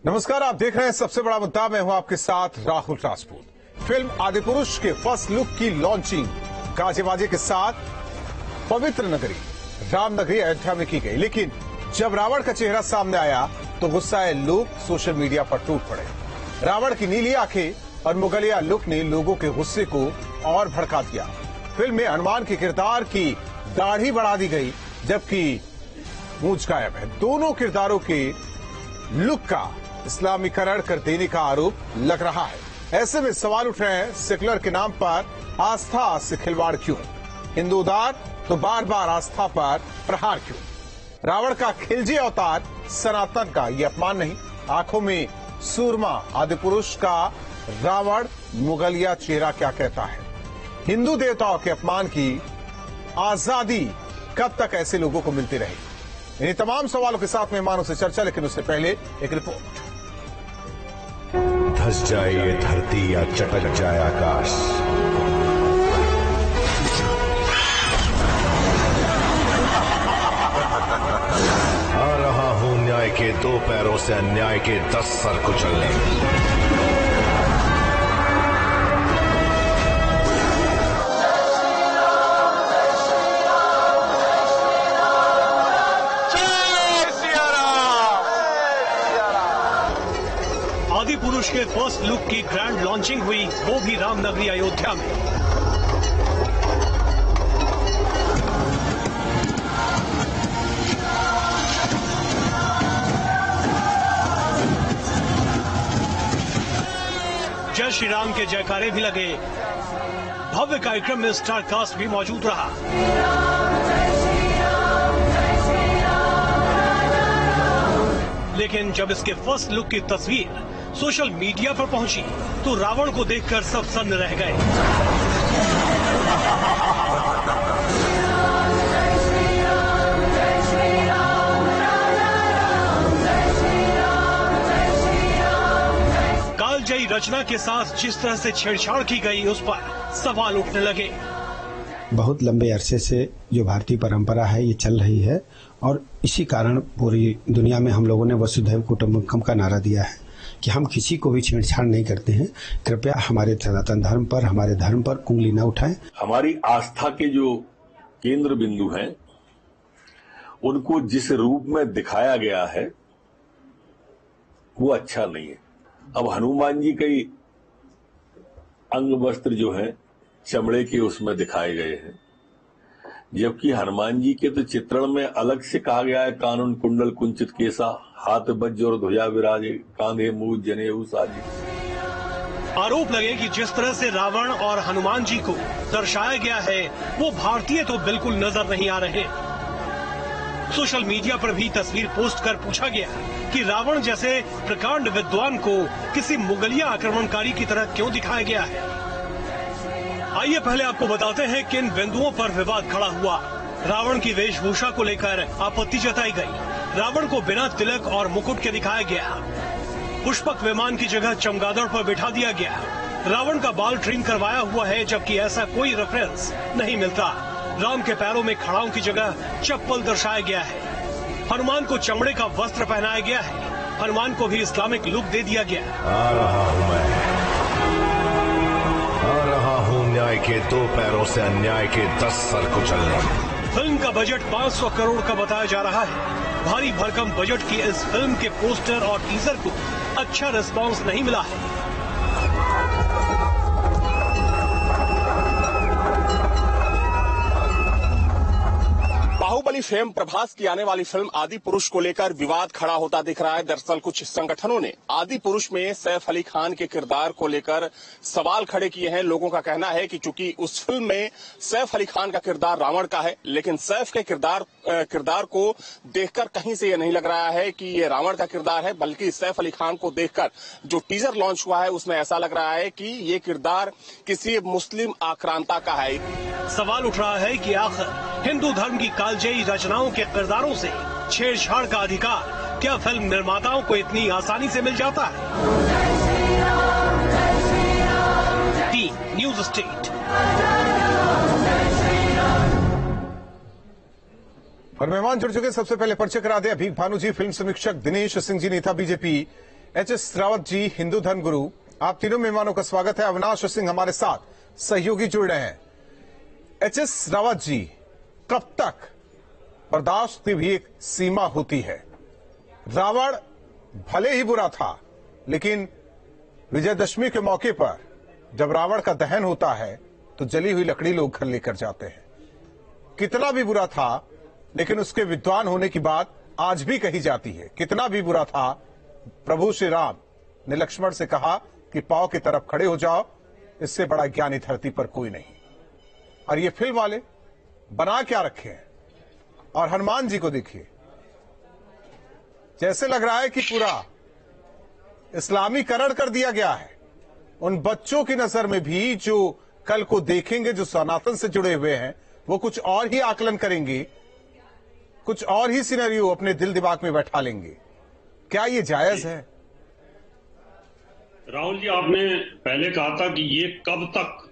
नमस्कार, आप देख रहे हैं सबसे बड़ा मुद्दा। मैं हूं आपके साथ राहुल राजपूत। फिल्म आदिपुरुष के फर्स्ट लुक की लॉन्चिंग गाजे बाजे के साथ पवित्र नगरी रामनगरी अयोध्या में की गई, लेकिन जब रावण का चेहरा सामने आया तो गुस्साए लोग सोशल मीडिया पर टूट पड़े। रावण की नीली आंखें और मुगलिया लुक ने लोगों के गुस्से को और भड़का दिया। फिल्म में हनुमान के किरदार की दाढ़ी बढ़ा दी गई, जबकि मूंछ गायब है। दोनों किरदारों के लुक का इस्लामीकरण कर देने का आरोप लग रहा है। ऐसे में सवाल उठ रहे हैं, सेकुलर के नाम पर आस्था से खिलवाड़ क्यों? हिंदू उदार तो बार बार आस्था पर प्रहार क्यों? रावण का खिलजी अवतार सनातन का ये अपमान नहीं? आंखों में सूरमा आदिपुरुष का रावण मुगलिया चेहरा क्या कहता है? हिंदू देवताओं के अपमान की आजादी कब तक ऐसे लोगों को मिलती रहेगी? इन्हीं तमाम सवालों के साथ मेहमानों से चर्चा, लेकिन उससे पहले एक रिपोर्ट। धस जाए ये धरती या चटक जाए आकाश, आ रहा हूं न्याय के दो पैरों से अन्याय के 10 सर कुचलने। आदिपुरुष के फर्स्ट लुक की ग्रैंड लॉन्चिंग हुई, वो भी रामनगरी अयोध्या में। जय श्री राम के जयकारे भी लगे। भव्य कार्यक्रम में स्टार कास्ट भी मौजूद रहा। लेकिन जब इसके फर्स्ट लुक की तस्वीर सोशल मीडिया पर पहुंची तो रावण को देखकर सब सन्न रह गए। कालजयी रचना के साथ जिस तरह से छेड़छाड़ की गई, उस पर सवाल उठने लगे। बहुत लंबे अरसे से जो भारतीय परंपरा है ये चल रही है, और इसी कारण पूरी दुनिया में हम लोगों ने वसुधैव कुटुंबकम का नारा दिया है कि हम किसी को भी छेड़छाड़ नहीं करते हैं। कृपया हमारे सनातन धर्म पर, हमारे धर्म पर उंगली न उठाएं। हमारी आस्था के जो केंद्र बिंदु हैं, उनको जिस रूप में दिखाया गया है वो अच्छा नहीं है। अब हनुमान जी के अंग वस्त्र जो है चमड़े के उसमें दिखाए गए हैं, जबकि हनुमान जी के तो चित्रण में अलग से कहा गया है, कानून कुंडल कुंचित केसा, हाथ वज्र और ध्वजा विराजे, कांधे मूज जनेऊ साजे। आरोप लगे कि जिस तरह से रावण और हनुमान जी को दर्शाया गया है, वो भारतीय तो बिल्कुल नजर नहीं आ रहे। सोशल मीडिया पर भी तस्वीर पोस्ट कर पूछा गया कि रावण जैसे प्रकांड विद्वान को किसी मुगलिया आक्रमणकारी की तरह क्यों दिखाया गया है। आइए पहले आपको बताते हैं किन बिंदुओं पर विवाद खड़ा हुआ। रावण की वेशभूषा को लेकर आपत्ति जताई गई। रावण को बिना तिलक और मुकुट के दिखाया गया। पुष्पक विमान की जगह चमगादड़ पर बिठा दिया गया। रावण का बाल ट्रिम करवाया हुआ है, जबकि ऐसा कोई रेफरेंस नहीं मिलता। राम के पैरों में खड़ाओं की जगह चप्पल दर्शाया गया है। हनुमान को चमड़े का वस्त्र पहनाया गया है। हनुमान को भी इस्लामिक लुक दे दिया गया। आ रहा हूं मैं, आ रहा हूं न्याय के दो पैरों से अन्याय के 10 सर कुचलने। फिल्म का बजट 500 करोड़ का बताया जा रहा है। भारी भरकम बजट की इस फिल्म के पोस्टर और टीजर को अच्छा रिस्पांस नहीं मिला है। बाहुबली फेम प्रभास की आने वाली फिल्म आदिपुरुष को लेकर विवाद खड़ा होता दिख रहा है। दरअसल कुछ संगठनों ने आदिपुरुष में सैफ अली खान के किरदार को लेकर सवाल खड़े किए हैं। लोगों का कहना है कि चूंकि उस फिल्म में सैफ अली खान का किरदार रावण का है, लेकिन सैफ के किरदार को देखकर कहीं से ये नहीं लग रहा है कि ये रावण का किरदार है, बल्कि सैफ अली खान को देखकर जो टीजर लॉन्च हुआ है उसमें ऐसा लग रहा है कि ये किरदार किसी मुस्लिम आक्रांता का है। सवाल उठ रहा है कि आखिर हिंदू धर्म की कालजयी रचनाओं के किरदारों से छेड़छाड़ का अधिकार क्या फिल्म निर्माताओं को इतनी आसानी से मिल जाता है? News state. और मेहमान जुड़ चुके, सबसे पहले परिचय करा दे। अभी भानु जी, फिल्म समीक्षक दिनेश सिंह जी, नेता बीजेपी एच.एस. रावत जी, हिंदू धर्म गुरु, आप तीनों मेहमानों का स्वागत है। अविनाश सिंह हमारे साथ सहयोगी जुड़ रहे हैं। एच.एस. रावत जी, कब तक बर्दाश्त की भी एक सीमा होती है। रावण भले ही बुरा था, लेकिन विजयदशमी के मौके पर जब रावण का दहन होता है तो जली हुई लकड़ी लोग घर लेकर जाते हैं। कितना भी बुरा था, लेकिन उसके विद्वान होने की बात आज भी कही जाती है। कितना भी बुरा था, प्रभु श्री राम ने लक्ष्मण से कहा कि पांव की तरफ खड़े हो जाओ, इससे बड़ा ज्ञानी धरती पर कोई नहीं। और ये फिल्म वाले बना क्या रखे हैं। और हनुमान जी को देखिए, जैसे लग रहा है कि पूरा इस्लामीकरण कर दिया गया है। उन बच्चों की नजर में भी जो कल को देखेंगे, जो सनातन से जुड़े हुए हैं, वो कुछ और ही आकलन करेंगे, कुछ और ही सिनेरियो अपने दिल दिमाग में बैठा लेंगे। क्या ये जायज है? राहुल जी, आपने पहले कहा था कि ये कब तक,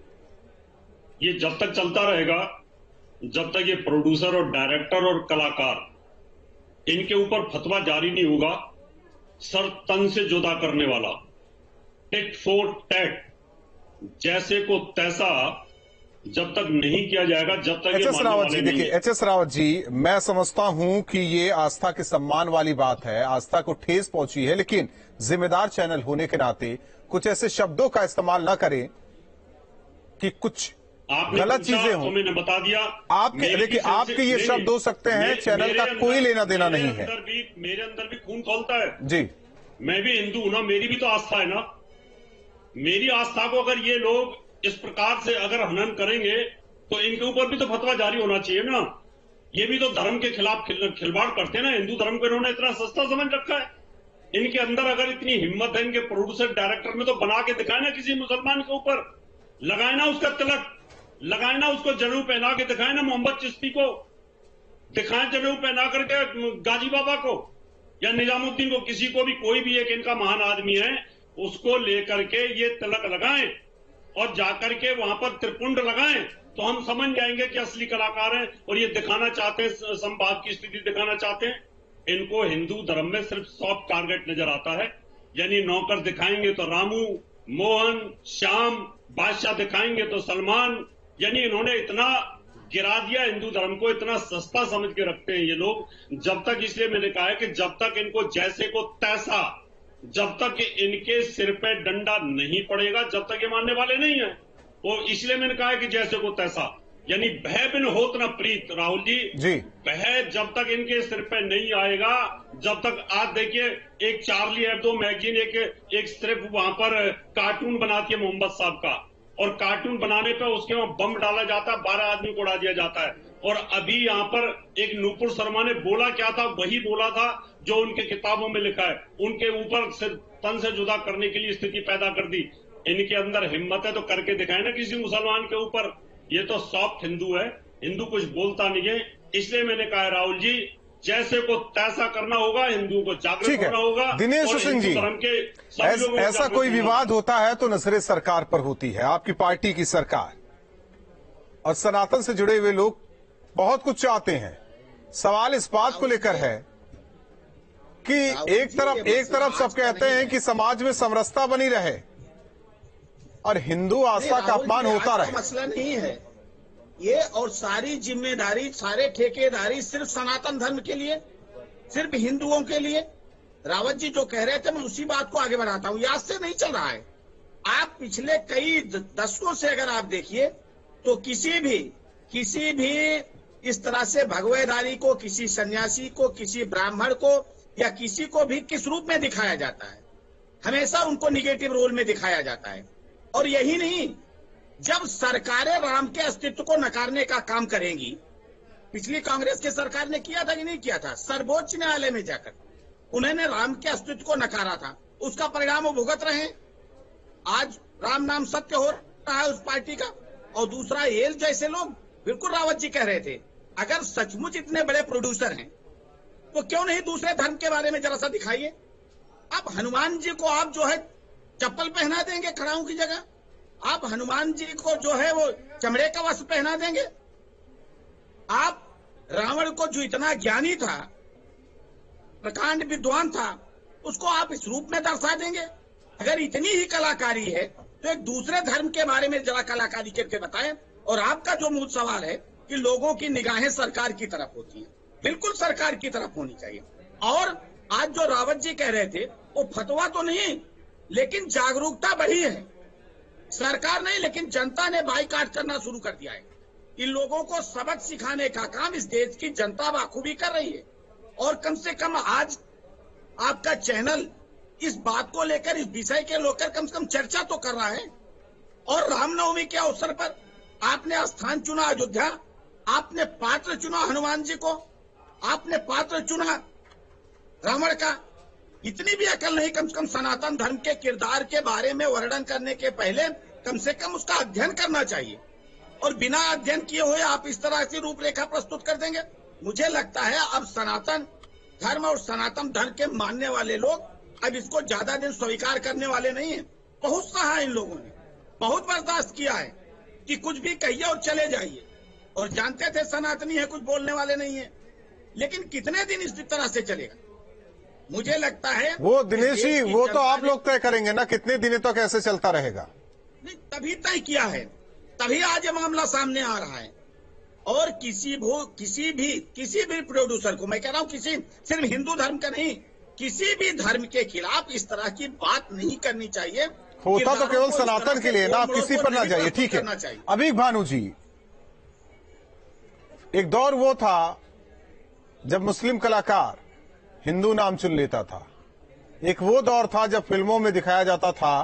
ये जब तक चलता रहेगा जब तक ये प्रोड्यूसर और डायरेक्टर और कलाकार इनके ऊपर फतवा जारी नहीं होगा सर तन से जुदा करने वाला, टिट फॉर टैट, जैसे को तैसा जब तक नहीं किया जाएगा, जब तक एच.एस. रावत जी, देखिए एच.एस. रावत जी, मैं समझता हूं कि ये आस्था के सम्मान वाली बात है, आस्था को ठेस पहुंची है, लेकिन जिम्मेदार चैनल होने के नाते कुछ ऐसे शब्दों का इस्तेमाल ना करें कि कुछ गलत चीजें हों। तो मैंने बता दिया। आपके देखिए, आपके ये शब्द हो सकते हैं, चैनल का कोई लेना देना नहीं है। मेरे अंदर भी खून खौलता है जी, मैं भी हिंदू हूं ना, मेरी भी तो आस्था है ना। मेरी आस्था को अगर ये लोग इस प्रकार से अगर हनन करेंगे तो इनके ऊपर भी तो फतवा जारी होना चाहिए ना। ये भी तो धर्म के खिलाफ खिलवाड़ करते हैं ना। हिंदू धर्म को इन्होंने इतना सस्ता समझ रखा है। इनके अंदर अगर इतनी हिम्मत है, इनके प्रोड्यूसर डायरेक्टर में तो बना के दिखाए ना, किसी मुसलमान के ऊपर लगाए ना उसका तिलक, लगाए ना उसको जनेऊ पहना के दिखाए ना, मोहम्मद चिश्ती को दिखाए जनेऊ पहना करके, गाजी बाबा को या निजामुद्दीन को, किसी को भी, कोई भी एक इनका महान आदमी है उसको लेकर के ये तिलक लगाएं और जाकर के वहां पर त्रिपुंड लगाएं, तो हम समझ जाएंगे कि असली कलाकार हैं और ये दिखाना चाहते हैं, संवाद की स्थिति दिखाना चाहते हैं। इनको हिंदू धर्म में सिर्फ सॉफ्ट टारगेट नजर आता है, यानी नौकर दिखाएंगे तो रामू, मोहन, श्याम, बादशाह दिखाएंगे तो सलमान, यानी इन्होंने इतना गिरा दिया हिंदू धर्म को, इतना सस्ता समझ के रखते हैं ये लोग। जब तक, इसलिए मैंने कहा है कि जब तक इनको जैसे को तैसा, जब तक इनके सिर पे डंडा नहीं पड़ेगा, जब तक ये मानने वाले नहीं है। वो इसलिए मैंने कहा है कि जैसे को तैसा, यानी भय बिन होत न प्रीत। राहुल जी, भय जब तक इनके सिर पे नहीं आएगा, जब तक, आज देखिए एक चार्ली एब्दो मैगजीन एक सिर्फ वहां पर कार्टून बनाती है मोहम्मद साहब का, और कार्टून बनाने पे उसके वहां बम डाला जाता है, 12 आदमी को उड़ा दिया जाता है। और अभी यहाँ पर एक नूपुर शर्मा ने बोला क्या था, वही बोला था जो उनके किताबों में लिखा है। उनके ऊपर से तन से जुदा करने के लिए स्थिति पैदा कर दी। इनके अंदर हिम्मत है तो करके दिखाए ना किसी मुसलमान के ऊपर। ये तो सॉफ्ट हिंदू है, हिंदू कुछ बोलता नहीं है। इसलिए मैंने कहा राहुल जी, जैसे को तैसा करना होगा, हिंदू को जागरूक करना होगा। दिनेश सिंह जी, ऐसा कोई विवाद होता है तो नजरे सरकार पर होती है, आपकी पार्टी की सरकार, और सनातन से जुड़े हुए लोग बहुत कुछ चाहते हैं। सवाल इस बात को लेकर है कि एक तरफ सब कहते हैं कि समाज में समरसता बनी रहे और हिंदू आस्था का अपमान होता रहे। मसला नहीं है ये, और सारी जिम्मेदारी, सारे ठेकेदारी सिर्फ सनातन धर्म के लिए, सिर्फ हिंदुओं के लिए। रावत जी जो कह रहे थे, मैं उसी बात को आगे बढ़ाता हूँ। ये आज से नहीं चल रहा है। आप पिछले कई दशकों से अगर आप देखिए तो किसी भी इस तरह से भगवेदारी को, किसी सन्यासी को, किसी ब्राह्मण को या किसी को भी किस रूप में दिखाया जाता है, हमेशा उनको निगेटिव रोल में दिखाया जाता है। और यही नहीं, जब सरकारें राम के अस्तित्व को नकारने का काम करेंगी, पिछली कांग्रेस की सरकार ने किया था कि नहीं किया था, सर्वोच्च न्यायालय में जाकर उन्होंने राम के अस्तित्व को नकारा था, उसका परिणाम वो भुगत रहे हैं। आज राम नाम सत्य हो रहा है उस पार्टी का। और दूसरा, ये जैसे लोग, बिल्कुल रावत जी कह रहे थे, अगर सचमुच इतने बड़े प्रोड्यूसर हैं तो क्यों नहीं दूसरे धर्म के बारे में जरा सा दिखाइए। अब हनुमान जी को आप जो है चप्पल पहना देंगे खड़ाऊ की जगह, आप हनुमान जी को जो है वो चमड़े का वस्त्र पहना देंगे। आप रावण को जो इतना ज्ञानी था, प्रकांड विद्वान था, उसको आप इस रूप में दर्शा देंगे? अगर इतनी ही कलाकारी है तो एक दूसरे धर्म के बारे में जरा कलाकारी करके बताएं। और आपका जो मूल सवाल है कि लोगों की निगाहें सरकार की तरफ होती हैं, बिल्कुल सरकार की तरफ होनी चाहिए। और आज जो रावत जी कह रहे थे वो फतवा तो नहीं, लेकिन जागरूकता बढ़ी है। सरकार नहीं, लेकिन जनता ने बाइकाट करना शुरू कर दिया है। इन लोगों को सबक सिखाने का काम इस देश की जनता बाखूबी कर रही है। और कम से कम आज आपका चैनल इस बात को लेकर, इस विषय के लेकर कम से कम चर्चा तो कर रहा है। और रामनवमी के अवसर पर आपने स्थान चुना अयोध्या, आपने पात्र चुना हनुमान जी को, आपने पात्र चुना रावण का। इतनी भी अकल नहीं कम से कम सनातन धर्म के किरदार के बारे में वर्णन करने के पहले कम से कम उसका अध्ययन करना चाहिए। और बिना अध्ययन किए हुए आप इस तरह की रूपरेखा प्रस्तुत कर देंगे। मुझे लगता है अब सनातन धर्म और सनातन धर्म के मानने वाले लोग अब इसको ज्यादा दिन स्वीकार करने वाले नहीं है। बहुत सहा इन लोगों ने, बहुत बर्दाश्त किया है कि कुछ भी कहिए और चले जाइए। और जानते थे सनातनी है, कुछ बोलने वाले नहीं है। लेकिन कितने दिन इस तरह से चलेगा? मुझे लगता है वो दिनेश जी, वो तो आप लोग तय करेंगे ना कितने दिनों तक ऐसे चलता रहेगा। नहीं, तभी तय किया है, तभी आज ये मामला सामने आ रहा है। और किसी भी प्रोड्यूसर को मैं कह रहा हूं, किसी सिर्फ हिंदू धर्म का नहीं, किसी भी धर्म के खिलाफ इस तरह की बात नहीं करनी चाहिए। होता तो केवल सनातन के लिए ना, आप किसी पर ना जाइए। ठीक है, अभी भानु जी, एक दौर वो था जब मुस्लिम कलाकार हिंदू नाम चुन लेता था। एक वो दौर था जब फिल्मों में दिखाया जाता था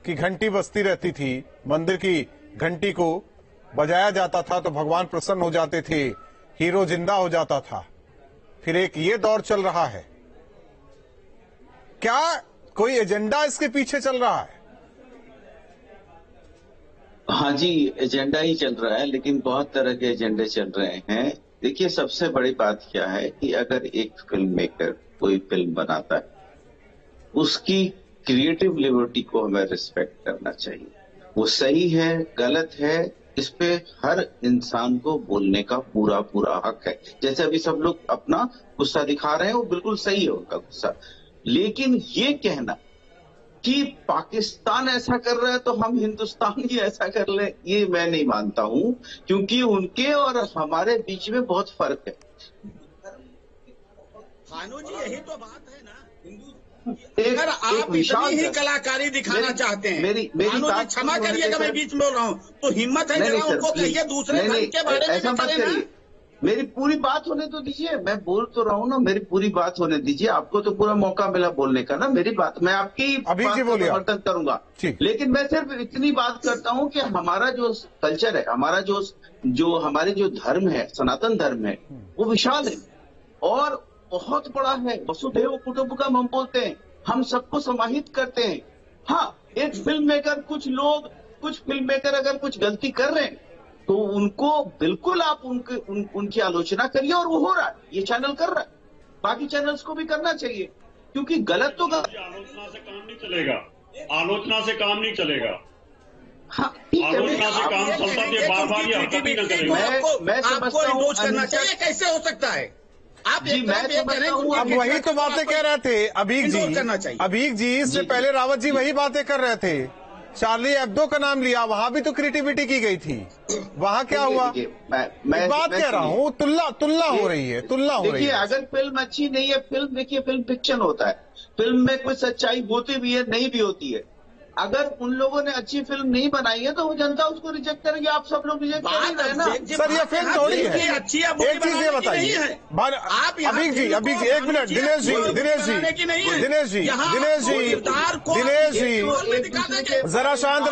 कि घंटी बजती रहती थी, मंदिर की घंटी को बजाया जाता था तो भगवान प्रसन्न हो जाते थे, हीरो जिंदा हो जाता था। फिर एक ये दौर चल रहा है, क्या कोई एजेंडा इसके पीछे चल रहा है? हाँ जी, एजेंडा ही चल रहा है, लेकिन बहुत तरह के एजेंडे चल रहे हैं। देखिए, सबसे बड़ी बात क्या है कि अगर एक फिल्म मेकर कोई फिल्म बनाता है, उसकी क्रिएटिव लिबर्टी को हमें रिस्पेक्ट करना चाहिए। वो सही है, गलत है, इस पे हर इंसान को बोलने का पूरा पूरा हक है। जैसे अभी सब लोग अपना गुस्सा दिखा रहे हैं, वो बिल्कुल सही है उनका गुस्सा। लेकिन ये कहना कि पाकिस्तान ऐसा कर रहा है तो हम हिंदुस्तान ही ऐसा कर ले, ये मैं नहीं मानता हूं, क्योंकि उनके और हमारे बीच में बहुत फर्क है। भानु जी, यही तो बात है ना। अगर आप इतनी ही कलाकारी दिखाना चाहते हैं, मेरी बात क्षमा करिएगा, मैं बीच में बोल रहा हूँ, तो हिम्मत है जरा उनको कहिए दूसरे धर्म के बारे में ऐसा मत करिए। मेरी पूरी बात होने तो दीजिए, मैं बोल तो रहा हूँ ना, मेरी पूरी बात होने दीजिए। आपको तो पूरा मौका मिला बोलने का ना, मेरी बात मैं आपकी बात का समर्थन करूंगा। लेकिन मैं सिर्फ इतनी बात करता हूँ कि हमारा जो कल्चर है, हमारा जो हमारे जो धर्म है, सनातन धर्म है, वो विशाल है और बहुत बड़ा है। वसुधैव कुटुंबकम हम बोलते हैं, हम सबको समाहित करते हैं। हाँ, एक फिल्म मेकर, कुछ फिल्म मेकर अगर कुछ गलती कर रहे हैं तो उनको बिल्कुल आप उनकी आलोचना करिए, और वो हो रहा है, ये चैनल कर रहा है, बाकी चैनल्स को भी करना चाहिए, क्योंकि गलत तो आलोचना से काम नहीं चलेगा, आलोचना से काम नहीं चलेगा। हाँ, आलोचना से काम चलता है, बार-बार ये हरकत ही न करेगा। मैं समझता हूँ करना चाहिए, कैसे हो सकता है? आप जी, मैं समझता हूँ। अब वही तो बातें कह रहे थे अबीक जी, इससे पहले रावत जी वही बातें कर रहे थे। चार्ली एब्दो का नाम लिया, वहां भी तो क्रिएटिविटी की गई थी, वहां क्या हुआ? मैं बात कह रहा हूँ, तुलना हो रही है, देखिए, अगर फिल्म अच्छी नहीं है, फिल्म फिक्शन होता है, फिल्म में कोई सच्चाई होती भी है, नहीं भी होती है। अगर उन लोगों ने अच्छी फिल्म नहीं बनाई है तो वो जनता उसको रिजेक्ट करेगी। आप सब लोग रिजेक्ट कर रहे हैं ना। सर, ये फिल्म थोड़ी है। एक चीज ये बताइए, अबीक जी, एक मिनट, दिनेश जी, जरा शांत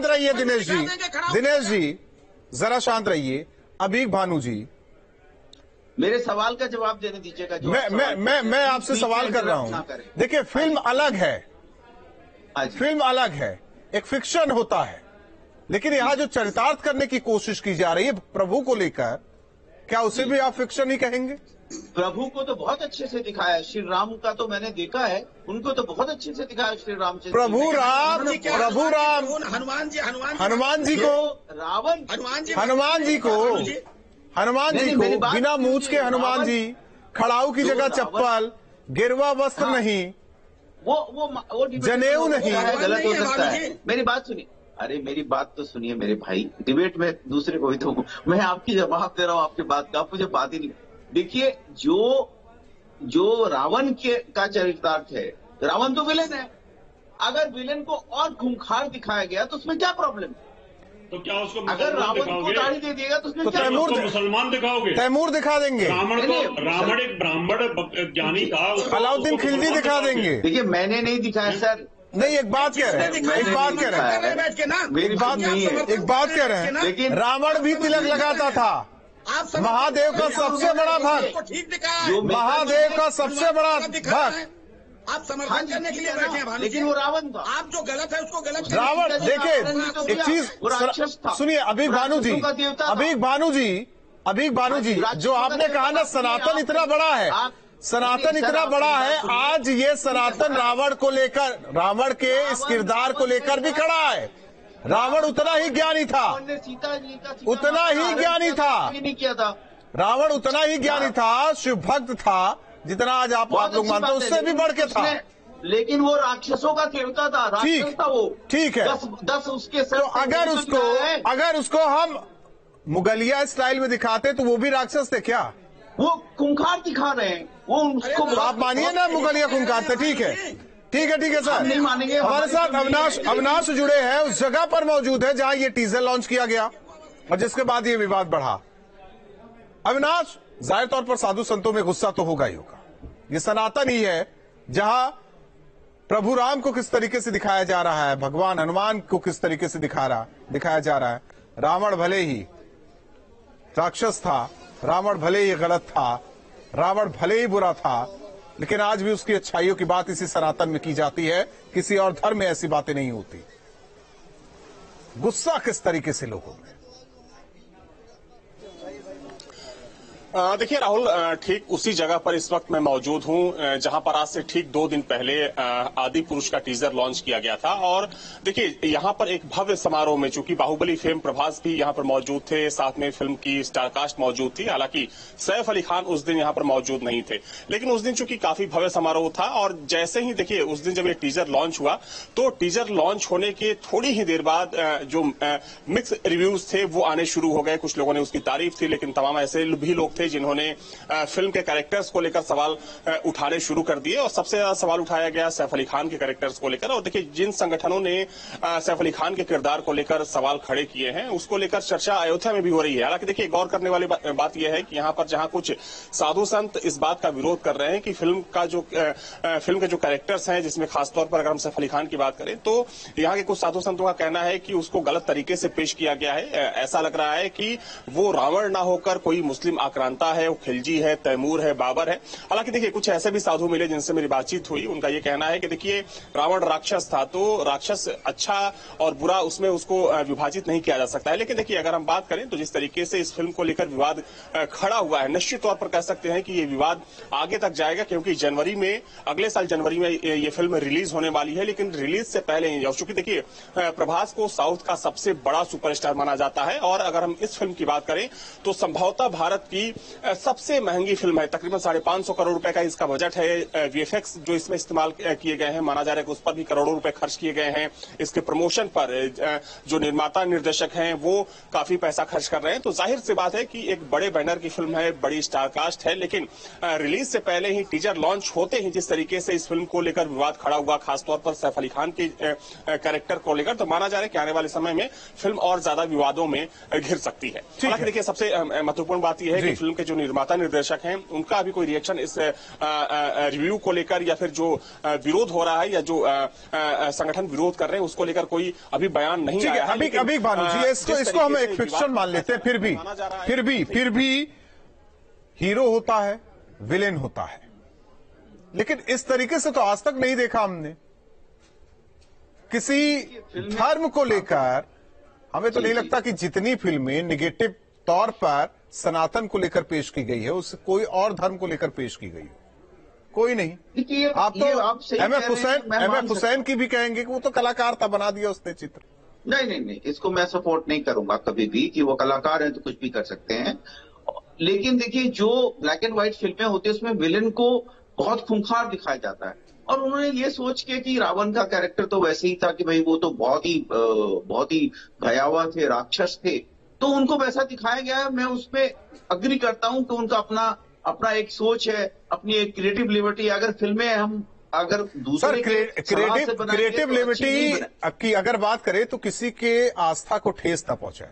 रहिए, दिनेश जी, जरा शांत रहिए। अबीक भानु जी, मेरे सवाल का जवाब देने दीजिएगा। मैं आपसे सवाल कर रहा हूँ। देखिए, फिल्म अलग है, एक फिक्शन होता है, लेकिन यहाँ जो चरितार्थ करने की कोशिश की जा रही है प्रभु को लेकर, क्या उसे भी आप फिक्शन ही कहेंगे? प्रभु को तो बहुत अच्छे से दिखाया है, श्री राम का तो मैंने देखा है, उनको तो बहुत अच्छे से दिखाया श्री राम से। प्रभु राम हनुमान जी को बिना मूंछ के हनुमान जी, खड़ाऊ की जगह चप्पल, गिरवा वस्त्र नहीं, वो जनेऊ नहीं, गलत हो सकता है। मेरी बात सुनिए, अरे मेरी बात तो सुनिए मेरे भाई, डिबेट में दूसरे को भी तो मैं आपकी जवाब दे रहा हूँ आपकी बात का, आप मुझे बात ही नहीं। देखिए जो रावण का चरितार्थ है, रावण तो विलेन है, अगर विलेन को और खूंखार दिखाया गया तो उसमें क्या प्रॉब्लम है? तो क्या उसको अगर रावण को दाढ़ी दे दिएगा तो उसमें क्या मुसलमान दिखाओगे? तैमूर दिखा देंगे, रावण एक ब्राह्मण ज्ञानी था, अलाउद्दीन खिलजी दिखा देंगे। देखिए मैंने नहीं दिखाया सर, नहीं एक बात कह रहे हैं, एक बात कह रहे हैं, मेरी बात नहीं है, एक बात कह रहे हैं, लेकिन रावण भी तिलक लगाता था, महादेव का सबसे बड़ा भक्त, महादेव का सबसे बड़ा भक्त, आप समर्थन करने के लिए बैठे हैं, लेकिन वो रावण था। आप जो गलत है उसको गलत रावण देखिए एक चीज सुनिए, अभीक भानु जी जो आपने कहा ना सनातन इतना बड़ा है, सनातन इतना बड़ा है, आज ये सनातन रावण को लेकर, रावण के इस किरदार को लेकर भी खड़ा है। रावण उतना ही ज्ञानी था, उतना ही ज्ञानी था, रावण उतना ही ज्ञानी था, शिव भक्त था, जितना आज आप लोग मानते हैं उससे भी बढ़ के था। लेकिन वो राक्षसों का देवता था, राक्षस था वो। ठीक है, 10 उसके सर। तो अगर उसको हम मुगलिया स्टाइल में दिखाते तो वो भी राक्षस थे क्या? वो खूंखार दिखा रहे हैं, वो उसको आप मानिए ना मुगलिया खूंखार थे, ठीक है सर, नहीं मानेंगे। हमारे साथ अविनाश जुड़े हैं, उस जगह पर मौजूद है जहां ये टीजर लॉन्च किया गया और जिसके बाद ये विवाद बढ़ा। अविनाश, जाहिर तौर पर साधु संतों में गुस्सा तो होगा ही होगा, ये सनातन ही है जहां प्रभु राम को किस तरीके से दिखाया जा रहा है, भगवान हनुमान को किस तरीके से दिखाया जा रहा है। रावण भले ही राक्षस था, रावण भले ही गलत था, रावण भले ही बुरा था, लेकिन आज भी उसकी अच्छाइयों की बात इसी सनातन में की जाती है, किसी और धर्म में ऐसी बातें नहीं होती। गुस्सा किस तरीके से लोगों में? देखिए राहुल, ठीक उसी जगह पर इस वक्त मैं मौजूद हूं जहां पर आज से ठीक 2 दिन पहले आदि पुरुष का टीजर लॉन्च किया गया था। और देखिए यहां पर एक भव्य समारोह में, चूंकि बाहुबली फेम प्रभास भी यहां पर मौजूद थे, साथ में फिल्म की स्टारकास्ट मौजूद थी, हालांकि सैफ अली खान उस दिन यहां पर मौजूद नहीं थे, लेकिन उस दिन चूंकि काफी भव्य समारोह था और जैसे ही देखिए उस दिन जब ये टीजर लॉन्च हुआ तो टीजर लॉन्च होने के थोड़ी ही देर बाद जो मिक्स रिव्यूज थे वो आने शुरू हो गए। कुछ लोगों ने उसकी तारीफ थी, लेकिन तमाम ऐसे भी लोग थे जिन्होंने फिल्म के कैरेक्टर्स को लेकर सवाल उठाने शुरू कर दिए और सबसे ज्यादा सवाल उठाया गया सैफ अली खान के कैरेक्टर्स को लेकर। और देखिए जिन संगठनों ने सैफ अली खान के किरदार को लेकर सवाल खड़े किए हैं उसको लेकर चर्चा अयोध्या में भी हो रही है। हालांकि देखिए गौर करने वाली बात यह है कि यहां पर जहां कुछ साधु संत इस बात का विरोध कर रहे हैं कि फिल्म के जो कैरेक्टर्स हैं, जिसमें खासतौर पर अगर हम सैफ अली खान की बात करें तो यहाँ के कुछ साधु संतों का कहना है कि उसको गलत तरीके से पेश किया गया है। ऐसा लग रहा है कि वो रावण ना होकर कोई मुस्लिम आक्रांता है, खिलजी है, तैमूर है, बाबर है। हालांकि देखिए कुछ ऐसे भी साधु मिले जिनसे मेरी बातचीत हुई, उनका ये कहना है कि देखिए रावण राक्षस था तो राक्षस अच्छा और बुरा उसमें उसको विभाजित नहीं किया जा सकता है। लेकिन देखिए अगर हम बात करें तो जिस तरीके से इस फिल्म को लेकर विवाद खड़ा हुआ है, निश्चित तौर पर कह सकते हैं कि ये विवाद आगे तक जाएगा, क्योंकि अगले साल जनवरी में ये फिल्म रिलीज होने वाली है। लेकिन रिलीज से पहले ही, चूंकि देखिए प्रभास को साउथ का सबसे बड़ा सुपरस्टार माना जाता है और अगर हम इस फिल्म की बात करें तो संभवतः भारत की सबसे महंगी फिल्म है, तकरीबन 550 करोड़ रुपए का इसका बजट है। वीएफएक्स जो इसमें इस्तेमाल किए गए हैं, माना जा रहा है कि उस पर भी करोड़ों रुपए खर्च किए गए हैं। इसके प्रमोशन पर जो निर्माता निर्देशक हैं वो काफी पैसा खर्च कर रहे हैं। तो जाहिर सी बात है कि एक बड़े बैनर की फिल्म है, बड़ी स्टारकास्ट है, लेकिन रिलीज से पहले ही टीजर लॉन्च होते ही जिस तरीके से इस फिल्म को लेकर विवाद खड़ा हुआ, खासतौर पर सैफ अली खान के कैरेक्टर को लेकर, तो माना जा रहा है कि आने वाले समय में फिल्म और ज्यादा विवादों में घिर सकती है। हालांकि देखिए सबसे महत्वपूर्ण बात यह है कि फिल्म के जो निर्माता निर्देशक हैं उनका अभी कोई रिएक्शन इस रिव्यू को लेकर या फिर जो विरोध हो रहा है या जो संगठन विरोध कर रहे हैं उसको लेकर कोई अभी बयान नहीं आया है। अभी भानु जी इसको हम एक फिक्शन मान लेते हैं, फिर भी हीरो होता है, विलेन होता है, लेकिन इस तरीके से तो आज तक नहीं देखा हमने किसी धर्म को लेकर। हमें तो नहीं लगता कि जितनी फिल्में निगेटिव तौर पर सनातन को लेकर पेश की गई है उससे कोई और धर्म को लेकर पेश की गई है, कोई नहीं। आप तो एमएफ हुसैन की भी कहेंगे कि वो तो कलाकार था, बना दिया उसने चित्र। नहीं, इसको मैं सपोर्ट नहीं करूंगा कभी भी कि वो कलाकार हैं तो कुछ भी कर सकते हैं। लेकिन देखिए जो ब्लैक एंड व्हाइट फिल्में होती है उसमें विलेन को बहुत खूंखार दिखाया जाता है। और उन्होंने ये सोच के कि रावण का कैरेक्टर तो वैसे ही था कि भाई वो तो बहुत ही भयावह थे, राक्षस थे, तो उनको वैसा दिखाया गया है। मैं उसमें अग्री करता हूं कि उनका अपना एक सोच है, अपनी एक क्रिएटिव लिबर्टी। अगर फिल्में हम अगर दूसरे क्रिएटिव लिबर्टी की अगर बात करें तो किसी के आस्था को ठेस न पहुंचाए,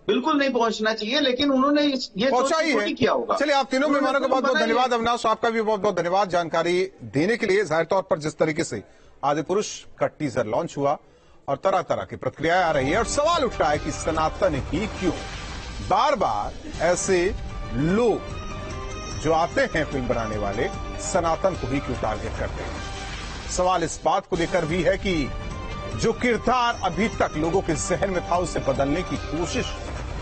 बिल्कुल नहीं पहुंचना चाहिए, लेकिन उन्होंने ये सोच किया होगा। चलिए, आप तीनों मेहमानों का बहुत बहुत धन्यवाद। अविनाश, आपका भी बहुत बहुत धन्यवाद जानकारी देने के लिए। जाहिर तौर पर जिस तरीके से आदिपुरुष का टीजर लॉन्च हुआ और तरह तरह की प्रतिक्रियाएं आ रही है और सवाल उठ रहा है कि सनातन ही क्यों, बार बार ऐसे लोग जो आते हैं फिल्म बनाने वाले सनातन को ही क्यों टारगेट करते हैं। सवाल इस बात को लेकर भी है कि जो किरदार अभी तक लोगों के जहन में था उसे बदलने की कोशिश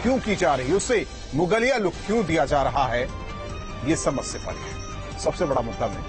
क्यों की जा रही है, उसे मुगलिया लुक क्यों दिया जा रहा है, ये समझ से परे है। सबसे बड़ा मुद्दा में